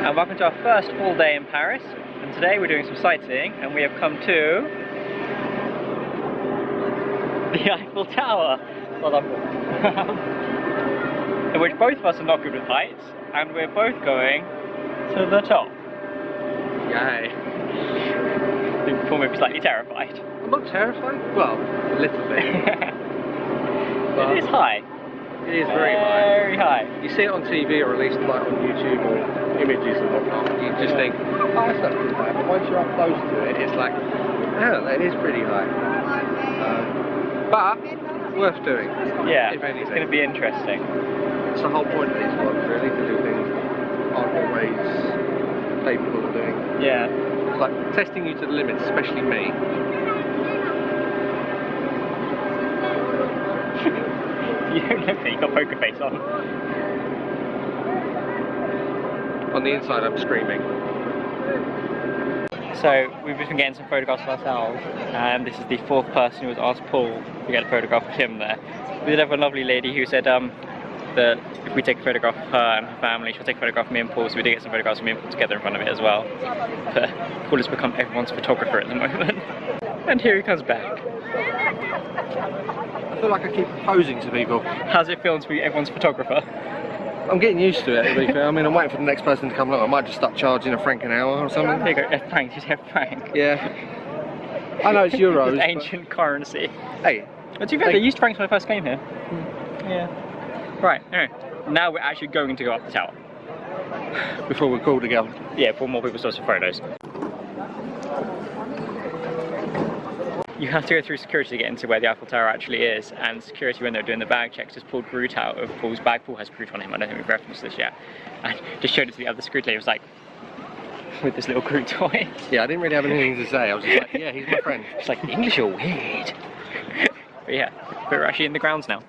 and welcome to our first full day in Paris. And today we're doing some sightseeing, and we have come to the Eiffel Tower. In which both of us are not good with heights, and we're both going to the top. Yay! I think Paul may be slightly terrified. I'm not terrified. Well, a little bit. It is high. It is very high. Very high. You see it on TV or at least like on YouTube or images and whatnot. You just think, oh, that's not too bad. But once you're up close to it, it's like, oh, that is pretty high. But worth doing. Yeah, if anything. It's going to be interesting. It's the whole point of these vlogs, really, to do things that aren't always capable of doing. Yeah. It's like testing you to the limits, especially me. You don't look at, you got poker face on. On the inside, I'm screaming. So we've just been getting some photographs of ourselves, and this is the fourth person who has asked Paul to get a photograph of him there. We did have a lovely lady who said that if we take a photograph of her and her family, she'll take a photograph of me and Paul, so we did get some photographs of me and Paul together in front of it as well. But Paul has become everyone's photographer at the moment. And here he comes back. I feel like I keep proposing to people. How's it feel to be everyone's photographer? I'm getting used to it, to be fair. I mean, I'm waiting for the next person to come along. I might just start charging £1 an hour or something. Here you go, franc, you said franc. Yeah. I know it's euros. It's ancient currency. Hey. But to be fair, they used francs when I first came here. Yeah. Right, anyway, now we're actually going to go up the tower. Before we're called again. Yeah, before more people start some photos. You have to go through security to get into where the Eiffel Tower actually is, and security, when they're doing the bag checks, just pulled Groot out of Paul's bag. Paul has Groot on him, I don't think we've referenced this yet. And just showed it to the other security lady, was like, with this little Groot toy. Yeah, I didn't really have anything to say, I was just like, yeah, he's my friend. It's like, the English are weird. But yeah, we're actually in the grounds now.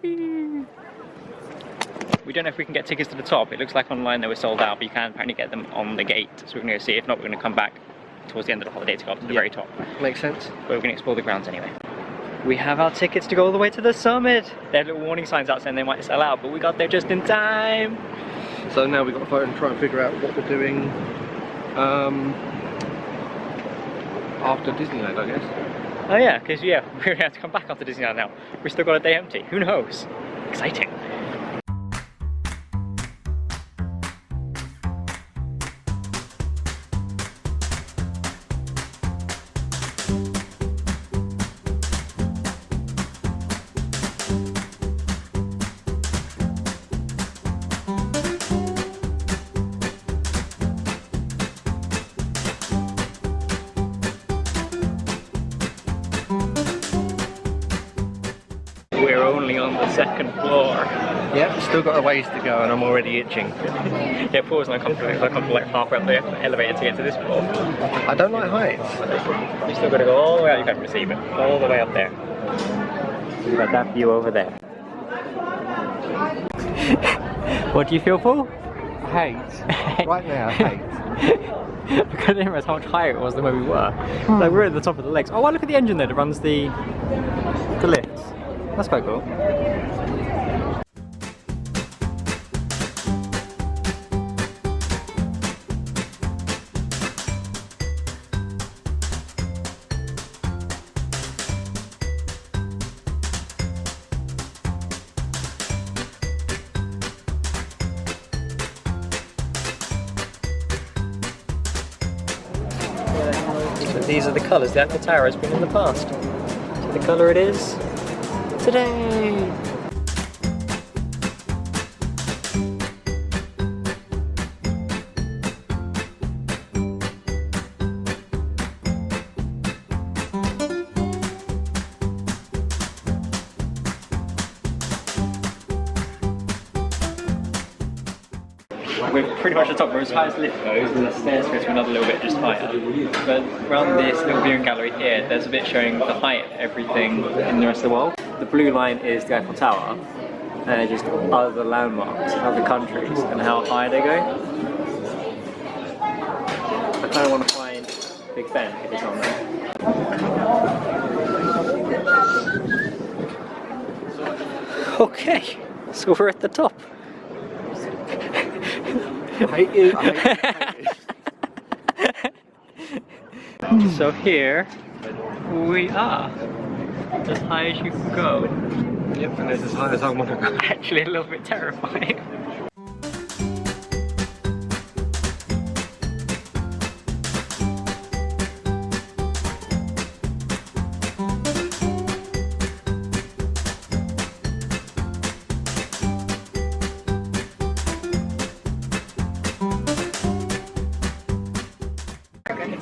We don't know if we can get tickets to the top. It looks like online they were sold out, but you can apparently get them on the gate. So we're going to go see. If not, we're going to come back towards the end of the holiday to go up to the very top. Makes sense. But we're going to explore the grounds anyway. We have our tickets to go all the way to the summit. There are little warning signs out saying they might sell out, but we got there just in time. So now we've got to phone and try and figure out what we're doing after Disneyland, I guess. Oh yeah, because yeah, we're going to have to come back after Disneyland now. We've still got a day empty. Who knows? Exciting. We're only on the second floor. Yep, still got a ways to go and I'm already itching. Yeah, Paul's not comfortable because I come from like halfway up the elevator to get to this floor. I don't like heights. You still got to go all the way out, you can't receive it, all the way up there. We've got that view over there. What do you feel, Paul? Hate. Right now, hate. I couldn't realise how much higher it was than where we were. Like we're at the top of the legs. Oh, look at the engine there that runs the lifts. That's quite cool. So these are the colours the Eiffel Tower has been in the past. So the colour it is today. We're pretty much at the top. We're as high as the lift goes, and the stairs go to another little bit just higher. But around this little viewing gallery here, there's a bit showing the height of everything in the rest of the world. The blue line is the Eiffel Tower, and just other landmarks of other countries and how high they go. I kind of want to find Big Ben if it's on there. Okay, so we're at the top. I hate you. I hate you. So here we are, as high as you can go. Yep, and it's as high as I want to go. Actually a little bit terrifying.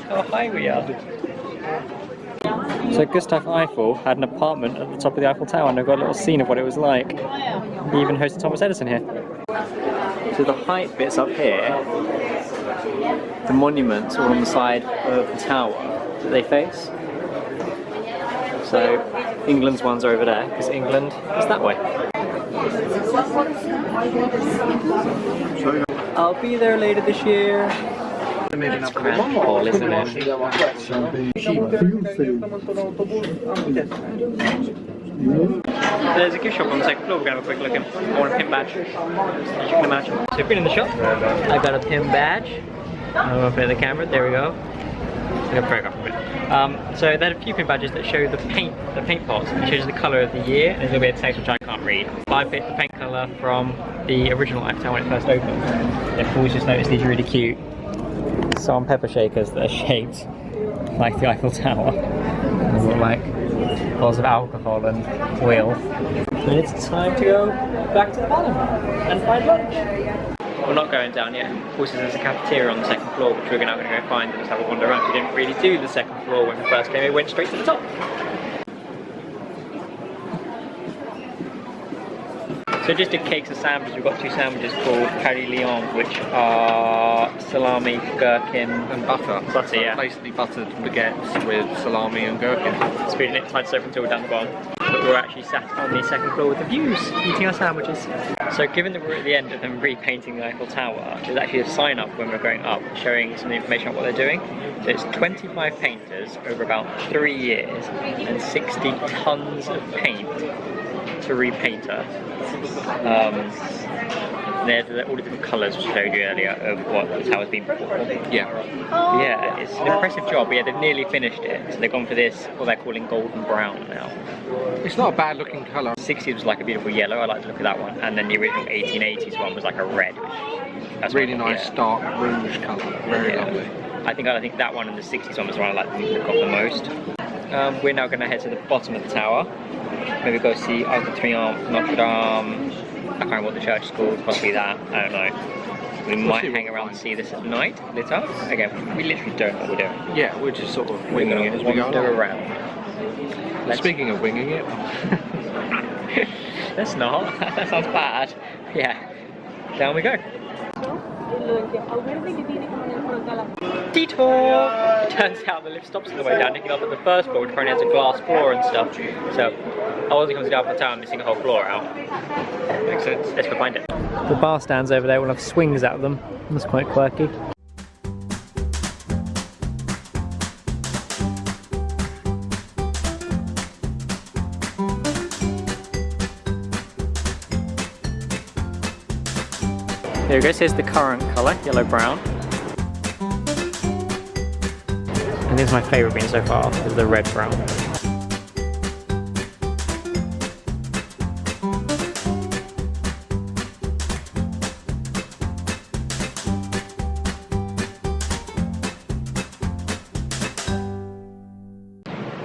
How high we are. So Gustav Eiffel had an apartment at the top of the Eiffel Tower, and I've got a little scene of what it was like. He even hosted Thomas Edison here. So the height bits up here, the monuments are on the side of the tower that they face. So England's ones are over there, because England is that way. I'll be there later this year. It's grand hall, isn't it? There's a gift shop on the second floor we're going to have a quick look in. I want a pin badge, as you can imagine. So we've been in the shop. I got a pin badge. I'm going to put it in the camera, there we go. I'm going to photograph a bit. So there are a few pin badges that show the paint pots. It shows the colour of the year, and there's a little bit of text which I can't read. I picked the paint colour from the original Eiffel Tower when it first opened. I've always just noticed these are really cute. Salt and pepper shakers that are shaped like the Eiffel Tower. They look like bottles of alcohol and oil. And it's time to go back to the bottom and find lunch. We're not going down yet. Of course, there's a cafeteria on the second floor, which we're now going to go find and just have a wander around. We didn't really do the second floor when we first came. We went straight to the top. So just did cakes and sandwiches. We've got two sandwiches called Paris Lyon, which are salami, gherkin And butter. Butter, yeah. Basically buttered baguettes with salami and gherkin. Speeding it tight over until we're down the bottom. But we're actually sat on the second floor with the views, eating our sandwiches. So given that we're at the end of them repainting the Eiffel Tower, there's actually a sign up when we're going up showing some information on what they're doing. So it's 25 painters over about 3 years and 60 tons of paint to repaint her. They're all the different colours which I showed you earlier of what the tower's been before. Yeah. Yeah, it's an impressive job. Yeah, they've nearly finished it. So they've gone for this, what they're calling golden brown now. It's not a bad looking colour. 60s was like a beautiful yellow, I like the look of that one. And then the original 1880s one was like a red, which that's really nice dark rouge colour. Very lovely. I think that one and the 60s one was the one I like the look of the most. We're now going to head to the bottom of the tower. Maybe go see Arc de Triomphe, Notre Dame. I can't remember what the church is called, possibly that, I don't know. We might hang around and see this at night, lit up. Again, we literally don't know what we're doing. Yeah, we're just sort of winging it as we go around. Speaking of winging it. That's not, that sounds bad. Yeah, down we go. Detour! Turns out the lift stops on the way down, nicking off at the first floor, which apparently has a glass floor and stuff. So, I wasn't coming down for the town missing a whole floor out. Makes sense. Let's go find it. The bar stands over there will have swings out of them. That's quite quirky. There we go, so here's the current colour, yellow-brown. And this is my favourite bean so far, is the red-brown.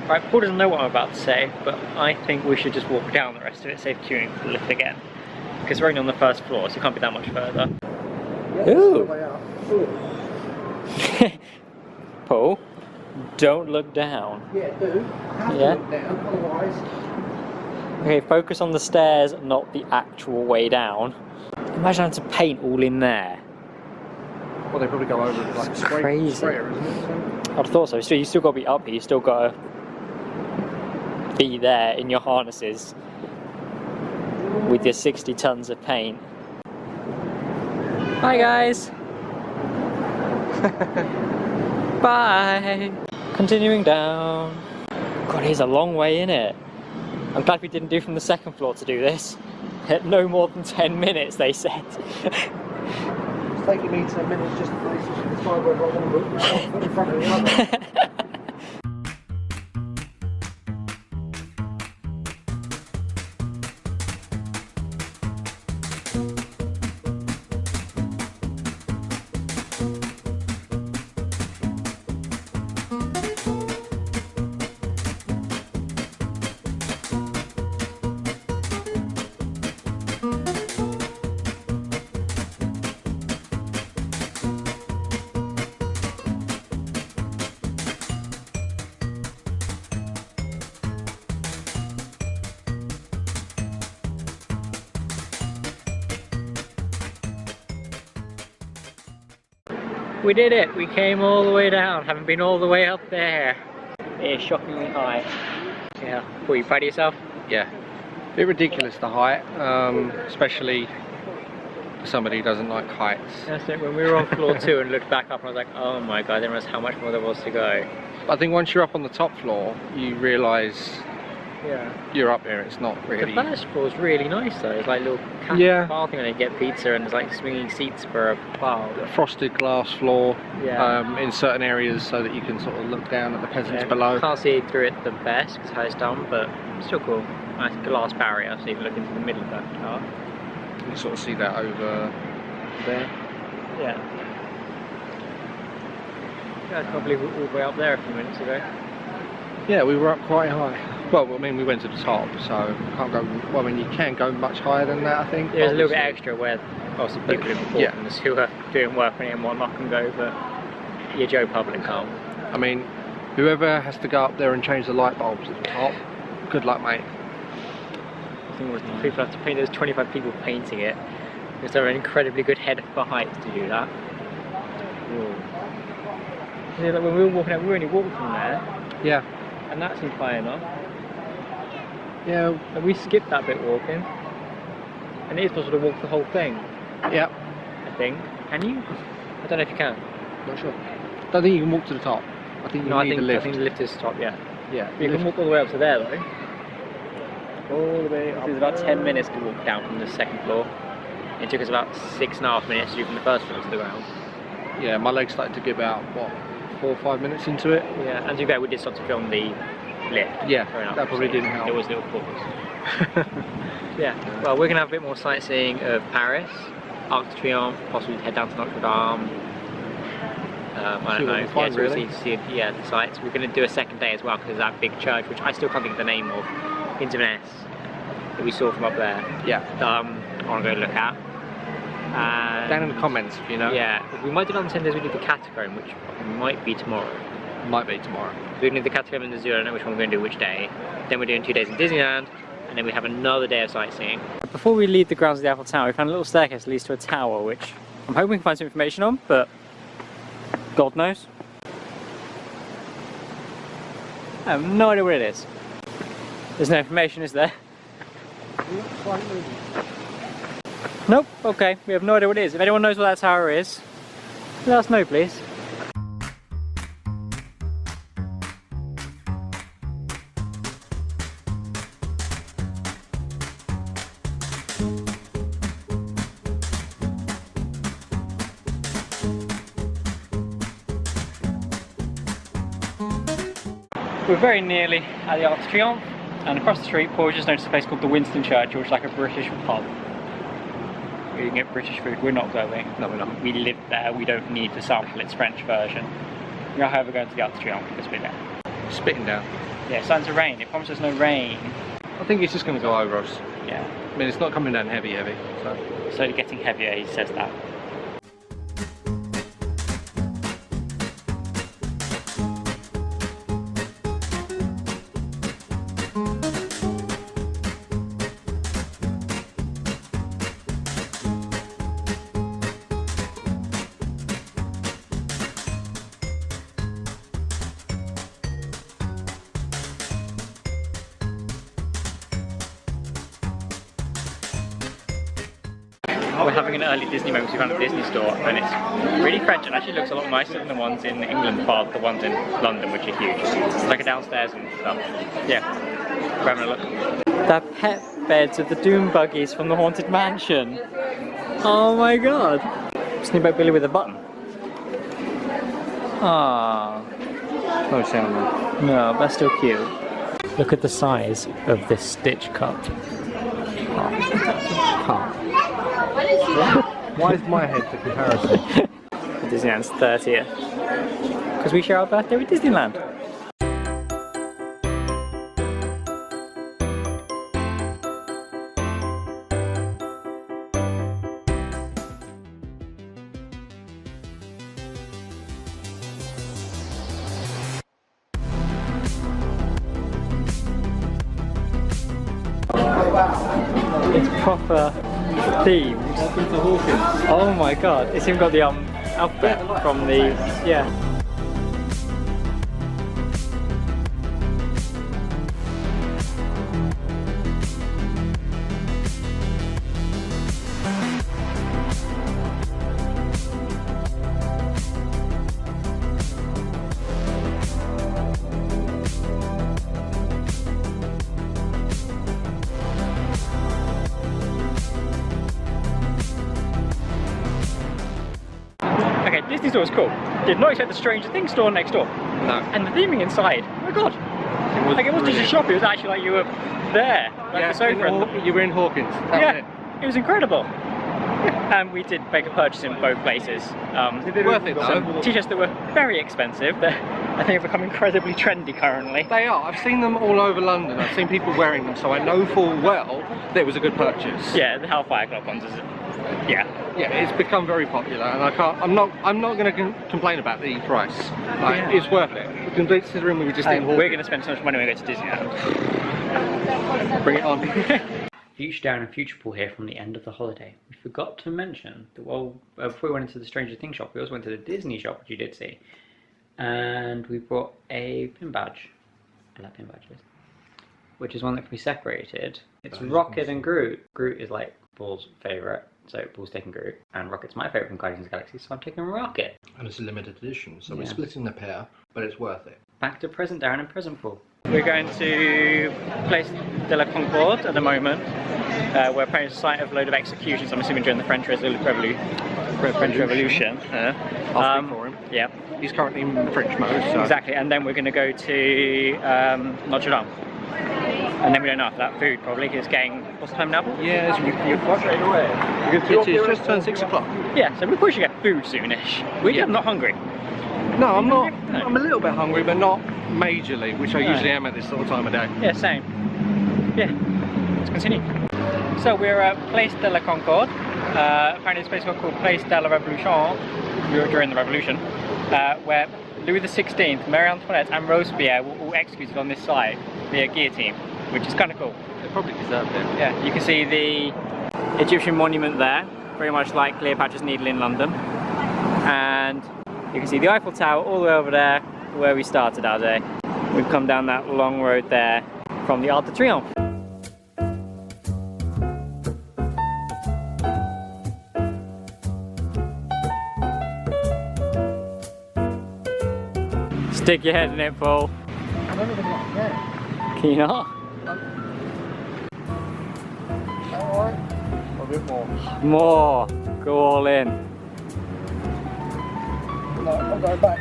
Right, Paul doesn't know what I'm about to say, but I think we should just walk down the rest of it, save queuing for the lift again. Because we're only on the first floor, so it can't be that much further. Ooh! Paul, don't look down. Yeah, do. Yeah? Look down, otherwise. Okay, focus on the stairs, not the actual way down. Imagine having to paint all in there. Well, they probably go over it like Crazy. sprayer, isn't it? I'd have thought so. You still got to be up here, you still got to be there in your harnesses with your 60 tons of paint. Bye guys! Bye! Continuing down. God, here's a long way in it. I'm glad we didn't do from the second floor to do this. No more than 10 minutes, they said. taking me 10 minutes just to decide whether I want to put one foot in front of the other. We did it! We came all the way down, haven't been all the way up there. It is shockingly high. Yeah. Were you proud of yourself? Yeah. A bit ridiculous, the height, especially for somebody who doesn't like heights. That's it. When we were on floor 2 and looked back up, I was like, oh my god, I didn't realize how much more there was to go. But I think once you're up on the top floor, you realise Yeah. you're up there. It's not really. The first floor is really nice though. It's like a little bar thing where you get pizza and there's like swinging seats for a bar. A frosted glass floor. Yeah. In certain areas so that you can sort of look down at the peasants below. Can't see through it the best because how it's done, but still cool. Nice glass barrier so you can look into the middle of that car. You sort of see that over there. Yeah. Yeah, I can't believe we were all the way up there a few minutes ago. Yeah, we were up quite high. Well, I mean, we went to the top, so can't go. Well, I mean, you can go much higher than that, I think. There's a little bit extra where obviously people in Hawkins who are doing work on it and whatnot can go, but your Joe Public can't. I mean, whoever has to go up there and change the light bulbs at the top, good luck, mate. I think people have to paint. There's 25 people painting it. Because they're an incredibly good head for height to do that. Yeah, like when we were walking out, we only walked from there. Yeah. And that seemed high enough. Yeah. And we skipped that bit walking. And it is possible to walk the whole thing. Yep. I think. Can you? I don't know if you can. Not sure. Don't think you can walk to the top. I think you need a lift. I think the lift is top, yeah. Yeah. You can walk all the way up to there though. All the way up. It was about 10 minutes to walk down from the second floor. It took us about 6.5 minutes to do from the first floor to the ground. Yeah, my legs started to give out, what, 4 or 5 minutes into it? Yeah, and to be fair, we did start to film the lift. Yeah, that probably didn't help. There was a little pause. Yeah, well, we're going to have a bit more sightseeing of Paris, Arc de Triomphe, possibly head down to Notre Dame. I don't know. Fun, really. See the sights. We're going to do a second day as well because there's that big church, which I still can't think of the name of, Inverness, that we saw from up there. Yeah. I want to go look at. Down in the comments if you know. Yeah, we might do it on the same day as we did the catacomb, which might be tomorrow. Might be tomorrow. We're going to do the catacomb and the zoo, I don't know which one we're going to do which day. Then we're doing 2 days in Disneyland, and then we have another day of sightseeing. Before we leave the grounds of the Eiffel Tower, we found a little staircase that leads to a tower, which I'm hoping we can find some information on, but God knows. I have no idea what it is. There's no information, is there? Nope, okay, we have no idea what it is. If anyone knows what that tower is, let us know please. We're very nearly at the Arc de Triomphe, and across the street Paul just noticed a place called the Winston Churchill, which is like a British pub. We can get British food. We're not going. No, we're not. We live there. We don't need to sample its French version. We are, however, going to the Arc de Triomphe because we're there. Spitting down. Yeah, it's starting to rain. It promises no rain. I think it's just going to go over us. Yeah. I mean, it's not coming down heavy, so. Slowly getting heavier, he says that. We're having an early Disney moment. We found a Disney store and it's really French and actually looks a lot nicer than the ones in England, bar the ones in London, which are huge. It's like a downstairs and stuff. Yeah, we're having a look. The pet beds of the Doom buggies from the Haunted Mansion. Oh my god. Steamboat Billy with a button. Ah. No sound. No, that's still cute. Look at the size of this Stitch cup. Why is my head the comparison? Disneyland's 30th. Because we share our birthday with Disneyland. It's proper themed. Welcome to Hawkins. Oh my god, it's even got the alphabet from the, yeah. Okay, Disney store was cool. Did not expect the Stranger Things store next door. No. And the theming inside, oh my god. It wasn't just a shop, it was actually like you were there. Like Yeah, the sofa. you were in Hawkins. That Yeah, was it was incredible. And we did make a purchase in both places. it. Worth it though. T-shirts that were very expensive. I think have become incredibly trendy currently. They are. I've seen them all over London. I've seen people wearing them, so I know full well that it was a good purchase. Yeah, the Hellfire Club ones, is it? Yeah. Yeah, it's become very popular, and I'm not going to complain about the price. Like, Yeah. it's worth it. Considering we were just in Hawkins. We're going to spend so much money when we go to Disneyland. Bring it on. Future Darren and Future Paul here from the end of the holiday. We forgot to mention that before we went into the Stranger Things shop, we also went to the Disney shop, which you did see. And we bought a pin badge. I like pin badges. Which is one that can be separated. It's Rocket and Groot. Groot is like Paul's favourite, so Paul's taking Groot. And Rocket's my favourite from Guardians of the Galaxy, so I'm taking Rocket. And it's a limited edition, so we're Yeah. splitting the pair, but it's worth it. Back to present Darren and present Paul. We're going to Place de la Concorde at the moment. We're apparently a site of a load of executions, I'm assuming during the French Revolution. I'll speak for him. Yeah. He's currently in French mode, so... Exactly, and then we're going to go to Notre Dame. And then we don't know after that food probably, because it's getting, what's the time now? Yeah, it's straight away. It's just turned 6 o'clock. Yeah, so we probably should get food soonish. I'm not hungry. No, I'm not. No. I'm a little bit hungry, but not majorly, which I usually am at this sort of time of day. Yeah, same. Yeah, let's continue. So we're at Place de la Concorde. Apparently this place was called Place de la Révolution during the Revolution, where Louis XVI, Marie Antoinette and Robespierre were all executed on this site via guillotine, which is kind of cool. They probably deserved it. Yeah, you can see the Egyptian monument there, very much like Cleopatra's Needle in London. And you can see the Eiffel Tower all the way over there, where we started our day. We've come down that long road there from the Arc de Triomphe. Stick your head in it, Paul. Can you not? Alright. A bit more. More. Go all in. No, I'll go back.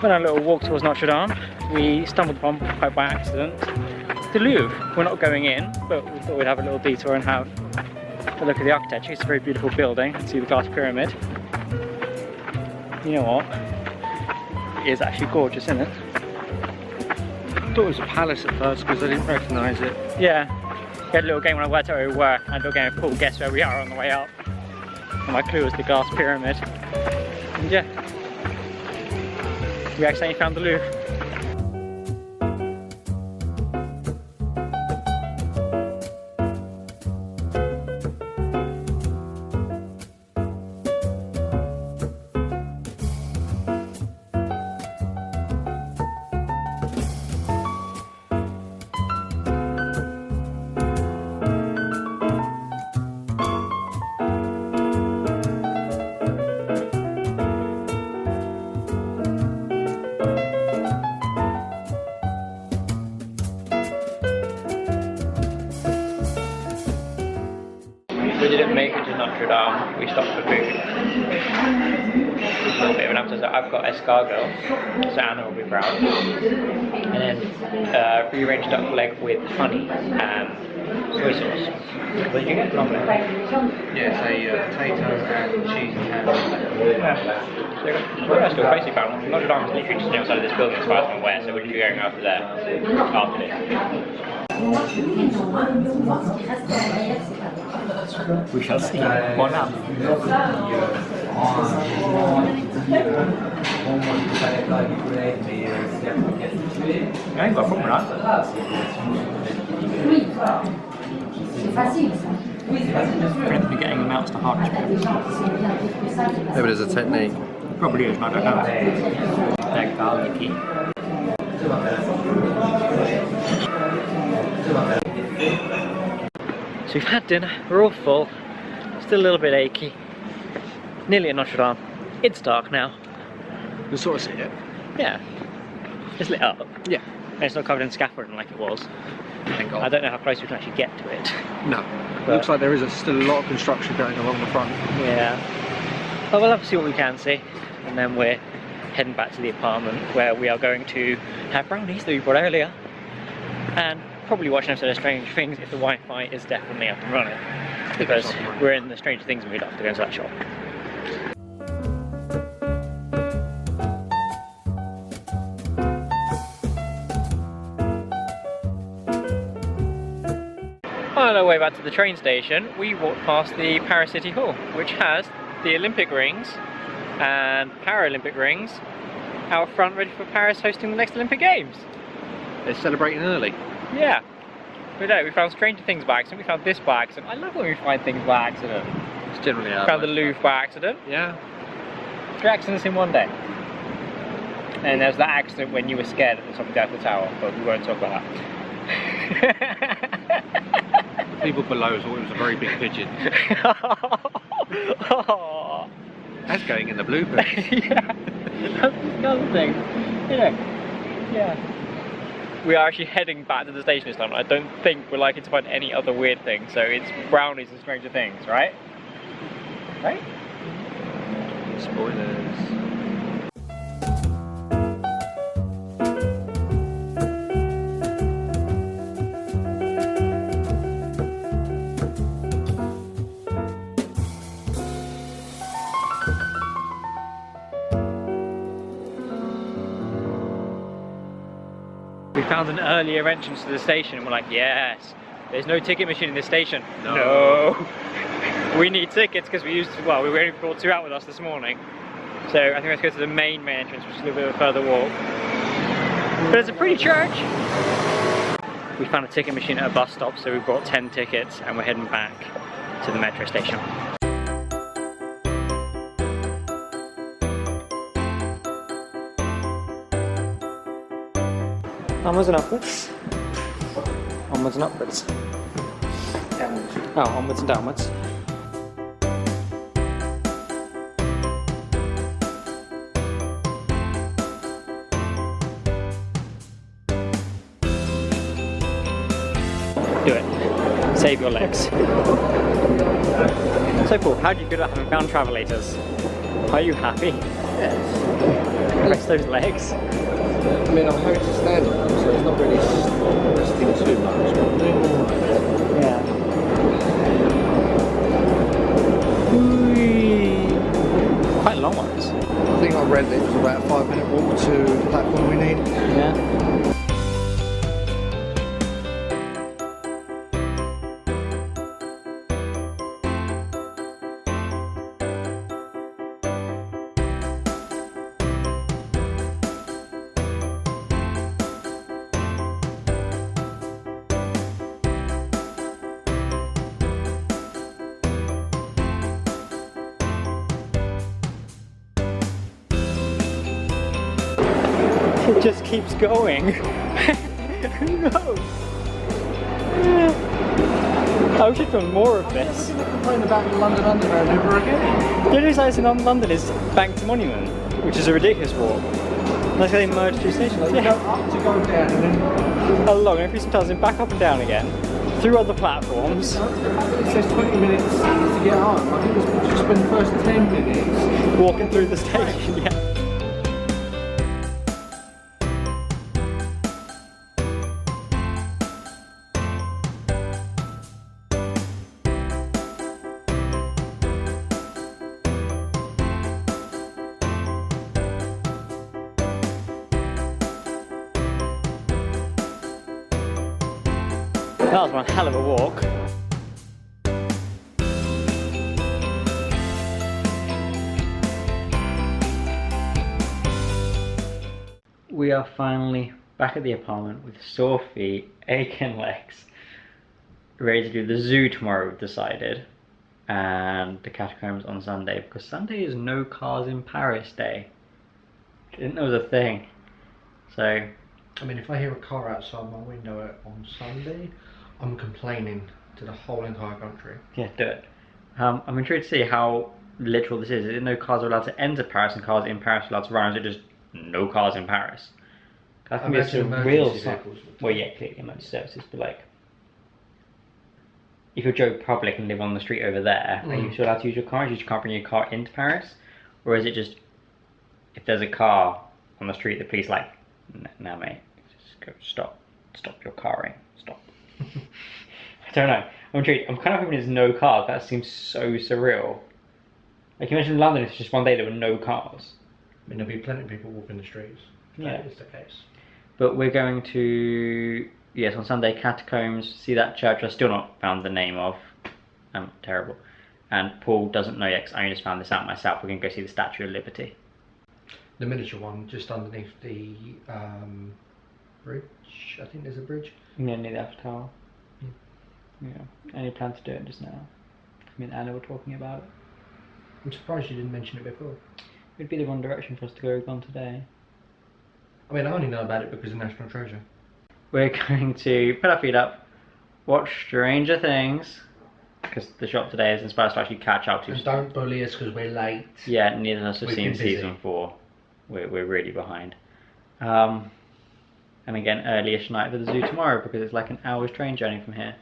Went on a little walk towards Notre Dame. We stumbled upon, quite by accident, the Louvre. We're not going in, but we thought we'd have a little detour and have a look at the architecture. It's a very beautiful building. You can see the glass pyramid. You know what? It is actually gorgeous, isn't it? I thought it was a palace at first because I didn't recognise it. Yeah. We had a little game when I worked out where we were. I had a little game of Paul, guess where we are on the way up. And my clue was the glass pyramid. And yeah. We accidentally found the Louvre. didn't make it to Notre Dame, we stopped for food. A little bit of an appetizer. I've got escargot, so Anna will be proud. And then rearranged duck leg with honey and soy sauce. What did you get? Yeah, it's a potato and cheese and ham. Yeah. So we're still basically found Notre Dame is literally just outside of this building as far as I'm aware, so we're going to be going after there after this. We shall see. One up. I ain't got a problem, right? We're getting the mouse to harvest. Maybe there's a technique. Probably is, I don't know. They're garlicky. So we've had dinner, we're all full, still a little bit achy. Nearly at Notre Dame. It's dark now. You can sort of see it. Yeah. It's lit up. Yeah. And it's not covered in scaffolding like it was. Thank God. I don't know how close we can actually get to it. No. But Looks like there is still a lot of construction going along the front. yeah. But we'll have to see what we can see. And then we're heading back to the apartment where we are going to have brownies that we brought earlier. And probably watch an episode of Stranger Things if the Wi-Fi is definitely up and running. Because we're in the Stranger Things mood after going to that shop. On our way back to the train station, we walked past the Paris City Hall, which has the Olympic rings and Paralympic rings out front ready for Paris hosting the next Olympic Games. They're celebrating early. Yeah. We found Stranger Things by accident, we found this by accident. I love when we find things by accident. It's generally out. Found the Louvre by accident. Yeah. 3 accidents in one day. And there was that accident when you were scared at the top of the Eiffel Tower, but we won't talk about that. People below thought it was a very big pigeon. Oh. That's going in the bloopers. Yeah, that's disgusting. Yeah. We are actually heading back to the station this time. I don't think we're likely to find any other weird things. So it's brownies and Stranger Things, right? Right? Spoilers. We found an earlier entrance to the station and we're like, yes, there's no ticket machine in this station. No. We need tickets because we only brought 2 out with us this morning. So I think let's go to the main entrance, which is a little bit of a further walk. But it's a pretty church. We found a ticket machine at a bus stop, so we bought 10 tickets and we're heading back to the metro station. Onwards and upwards. Onwards and upwards. Downwards. Oh, onwards and downwards. Do it. Save your legs. So Paul, how do you feel about having found travelators? Are you happy? Yes. Rest those legs. I mean, I'm having to stand on them, so it's not really resting too much. Yeah. Whee. Quite long ones. I think I read that it was about a 5-minute walk to the platform we need. Yeah. It just keeps going. Who knows? I wish I'd done more of this. I'm going to complain about the London Underground ever again. The only place in London is Bank to Monument, which is a ridiculous walk. That's how they merge 2 stations. You go up to go down and then... Along, every sometimes then back up and down again. through other platforms. It says 20 minutes to get home. I think we'll just spend the first 10 minutes walking through the station, yeah. That was one hell of a walk. We are finally back at the apartment with sore feet, aching legs, ready to do the zoo tomorrow, we've decided, and the catacombs on Sunday, because Sunday is no cars in Paris day. Didn't know it was a thing. So, I mean, if I hear a car outside my window on Sunday, I'm complaining to the whole entire country. yeah, do it. I'm intrigued to see how literal this is. I didn't know cars are allowed to enter Paris and cars in Paris are allowed to run. Or is it just no cars in Paris? That can be a real sign. Well, yeah, clearly emergency services, but like, if you're Joe Public and live on the street over there, are you still allowed to use your car? You just can't bring your car into Paris? Or is it just, if there's a car on the street, the police like, nah mate, just go, stop your carring, stop. I don't know. I'm intrigued. I'm kind of hoping there's no cars. That seems so surreal. Like you mentioned in London, it's just one day there were no cars. I mean, there'll be plenty of people walking the streets. Yeah. That is the case. But we're going to, yes, on Sunday, Catacombs, see that church I've still not found the name of. Terrible. And Paul doesn't know yet, because I only just found this out myself. We're going to go see the Statue of Liberty. The miniature one, just underneath the bridge. I think there's a bridge. Yeah, near the Eiffel Tower. Yeah. Any plan to do it just now? Me and Anna were talking about it. I'm surprised you didn't mention it before. It'd be the wrong direction for us to go on today. I mean, I only know about it because of National Treasure. We're going to put our feet up, watch Stranger Things, because the shop today is inspired to actually catch up to. And don't bully us because we're late. Yeah, neither of us have We've seen been busy. season 4. We're really behind. And again, early-ish night for the zoo tomorrow, because it's like an hour's train journey from here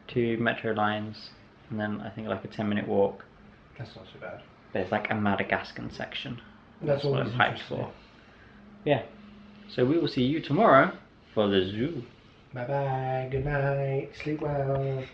to Metro lines, and then I think like a 10-minute walk. That's not so bad. There's like a Madagascar section. That's what I'm hyped for. Yeah. So we will see you tomorrow for the zoo. Bye bye, good night, sleep well.